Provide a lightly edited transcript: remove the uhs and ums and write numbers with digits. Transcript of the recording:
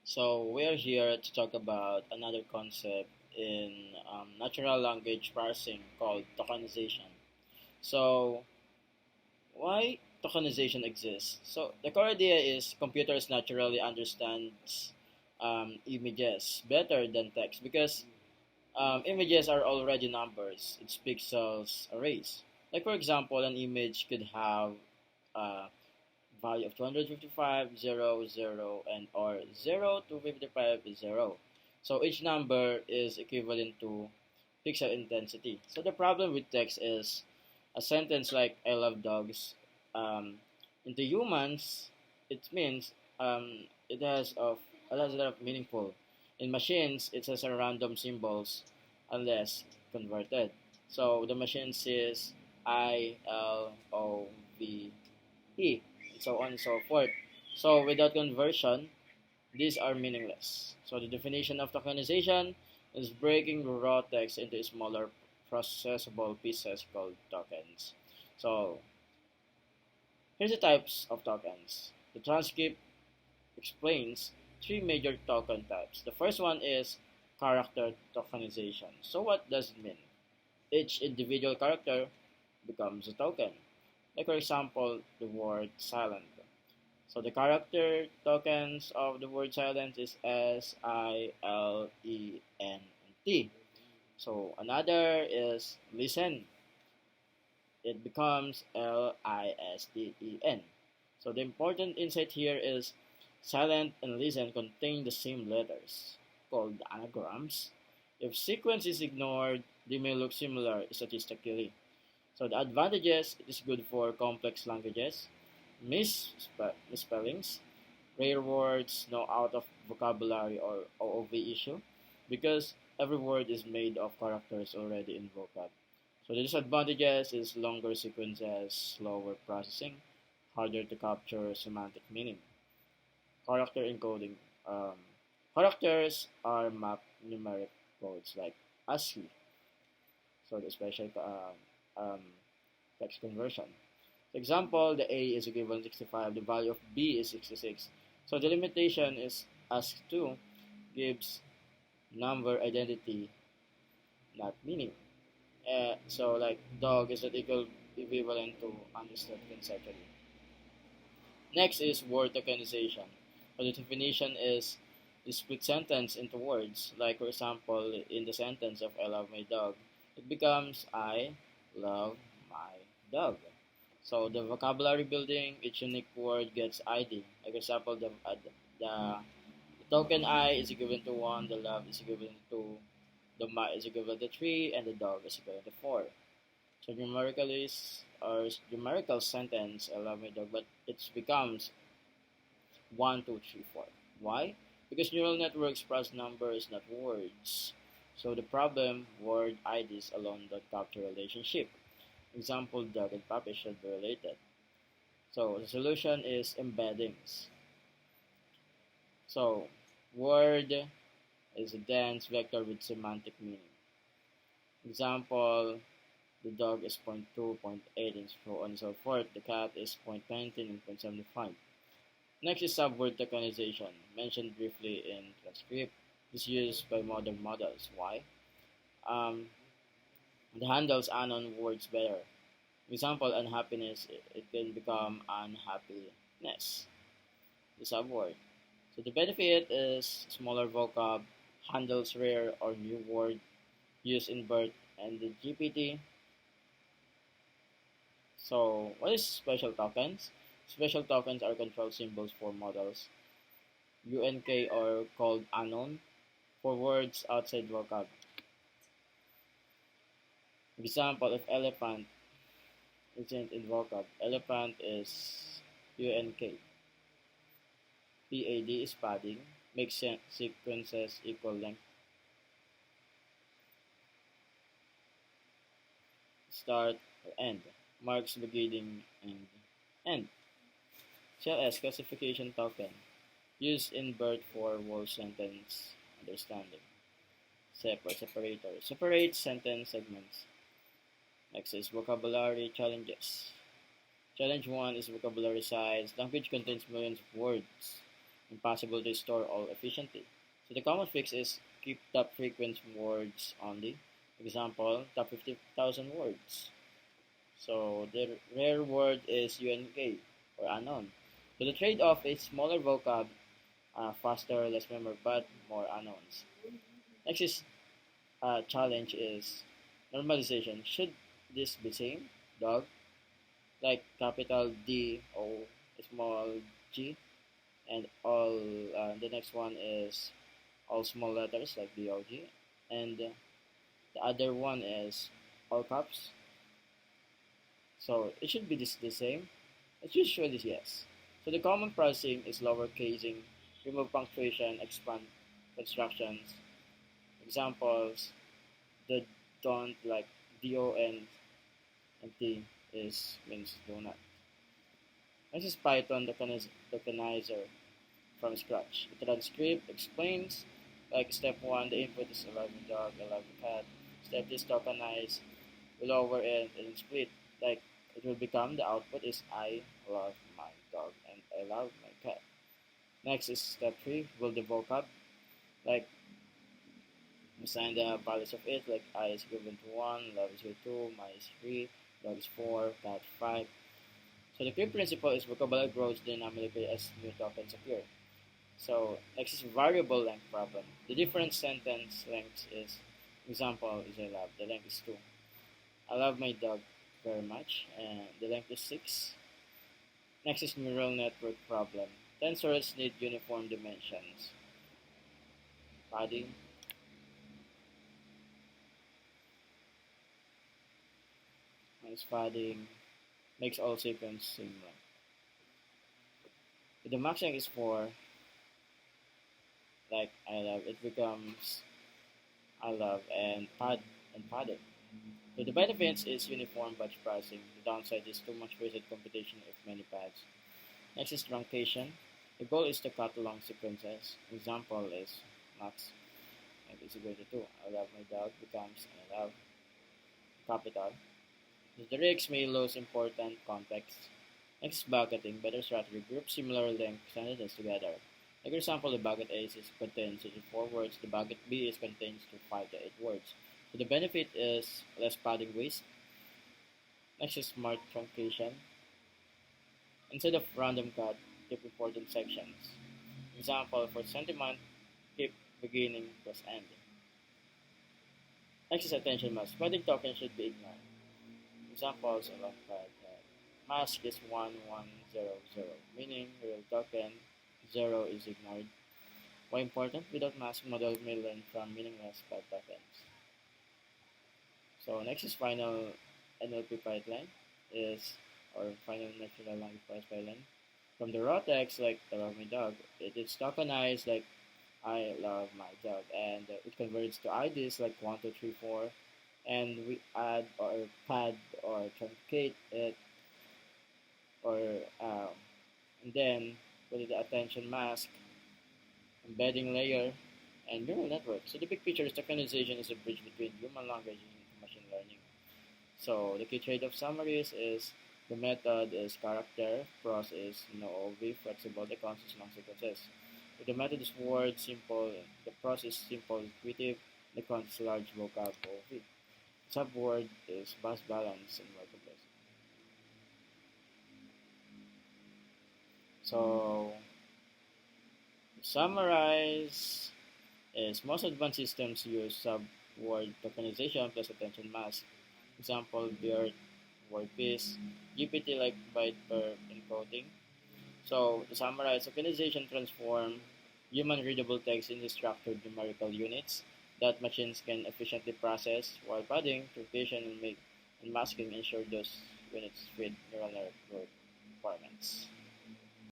So we're here to talk about another concept in natural language parsing called tokenization. So why tokenization exists? So the core idea is computers naturally understands images better than text because images are already numbers. It's pixels arrays. Like for example, an image could have a value of 255, 0, and or 0 to 55 is 0. So each number is equivalent to pixel intensity. So the problem with text is a sentence like I love dogs. Um, into humans, it means it has a lot of meaningful. In machines, it has a random symbols unless converted. So the machine says ILOVE, so on and so forth. So without conversion, these are meaningless. So the definition of tokenization is breaking raw text into smaller processable pieces called tokens. So here's the types of tokens. The transcript explains three major token types. The first one is character tokenization. So what does it mean? Each individual character becomes a token. Like for example, the word silent. So the character tokens of the word silence is SILENT. So another is listen. It becomes LISTEN. So the important insight here is silent and listen contain the same letters, called anagrams. If sequence is ignored, they may look similar statistically. So the advantages, it is good for complex languages, misspellings, rare words, no out of vocabulary or OOV issue, because every word is made of characters already in vocab. So the disadvantages is longer sequences, slower processing, harder to capture semantic meaning. Character encoding. Um, Characters are mapped numeric codes like ASCII, so the special text conversion. For example, the A is equivalent to 65, the value of B is 66. So the limitation is ASCII2 gives number identity, not meaning. So like dog is not equivalent to understood conceptually. Next is word tokenization. So the definition is the split sentence into words. Like for example, in the sentence of I love my dog, it becomes I love my dog. So the vocabulary building, each unique word gets ID. Like for example, the token I is equivalent to 1, the love is equivalent to, the ma is equivalent to 3, and the dog is equivalent to 4. So numerical sentence, I love my dog, but it becomes 1, 2, 3, 4. Why? Because neural networks process numbers, not words. So the problem, word IDs alone don't capture relationship. Example, dog and puppy should be related. So the solution is embeddings. So word is a dense vector with semantic meaning. Example, the dog is 0.2, 0.8, and so on and so forth. The cat is 0.19 and 0.75. Next is subword tokenization, mentioned briefly in transcript. This is used by modern models. Why? Um, it handles unknown words better. For example, unhappiness, it can become unhappiness, the subword. So the benefit is smaller vocab, handles rare or new word, used in BERT and the GPT. So what is special tokens? Special tokens are control symbols for models. UNK are called unknown for words outside vocab. Example, if elephant isn't in vocab, elephant is UNK. PAD is padding, makes sequences equal length. Start or end, marks beginning and end. CLS classification token, used in BERT for whole sentence understanding. Separator, separate sentence segments. Next is vocabulary challenges. Challenge 1 is vocabulary size. Language contains millions of words. impossible to store all efficiently. So the common fix is keep top frequent words only. Example, top 50,000 words. So the rare word is UNK or unknown. So the trade-off is smaller vocab, faster, less memory, but more unknowns. Next is challenge is normalization. Should this be same? Dog, like capital D O small G, and all. The next one is all small letters like DOG, and the other one is all caps. So it should be the same. It's usually yes. So the common processing is lower casing, remove punctuation, expand constructions. Examples: the don't like DON and T is means donut. This is Python tokenizer from scratch. The transcript explains like step 1, the input is alive dog, alive cat. Step 2 is tokenize, we lower it and split. Like it will become the output is I love my dog and I love my cat. Next is step 3, build the vocab. Like assign the values of it, like I is given to 1, love is equal to 2, my is 3, dog is 4, cat 5. So the key principle is vocabulary grows dynamically as new tokens appear. So next is variable length problem. The different sentence lengths is example is I love. The length is 2. I love my dog very much and the length is 6. Next is neural network problem. Tensors need uniform dimensions. Padding. Minus padding makes all sequence same length. If the max length is 4, like I love, it becomes I love and padded. So the benefits is uniform batch pricing. The downside is too much wasted computation if many pads. Next is truncation. The goal is to cut long sequences. Example is max and is equal to 2. I love my dog becomes I love capital. The rigs may lose important context. Next is bucketing. Better strategy. Group similar length sentences together. Like for example, the bucket A is contains 4 words. The bucket B is contains 5 to 8 words. So the benefit is less padding waste. Next is smart truncation. Instead of random cut, keep important sections. Example for sentiment, keep beginning plus ending. Next is attention mask. Padding token should be ignored. Examples alongside that. Mask is 1100, meaning real token 0 is ignored. Why important? Without mask, model may learn from meaningless bad tokens. So next is final NLP pipeline is or final natural language pipeline. From the raw text like I love my dog, it is tokenized like I love my dog and it converts to IDs like 1, 2, 3, 4 and we add or pad or truncate it or and then put the attention mask, embedding layer, and neural network. So the big picture is tokenization is a bridge between human language and machine learning. So the key trade of summaries is the method is character, pros is OV, flexible, the cons is long sequences. So the method is word, simple, the pros is simple, intuitive, the cons is large vocab, OV. Subword is bus balance and marketplace. So to summarize is most advanced systems use subword tokenization plus attention mask. Example BERT, word piece, GPT like byte per encoding. So to summarize, tokenization transform human readable text into structured numerical units that machines can efficiently process, while padding, truncation, and masking ensure those units fit neural network requirements.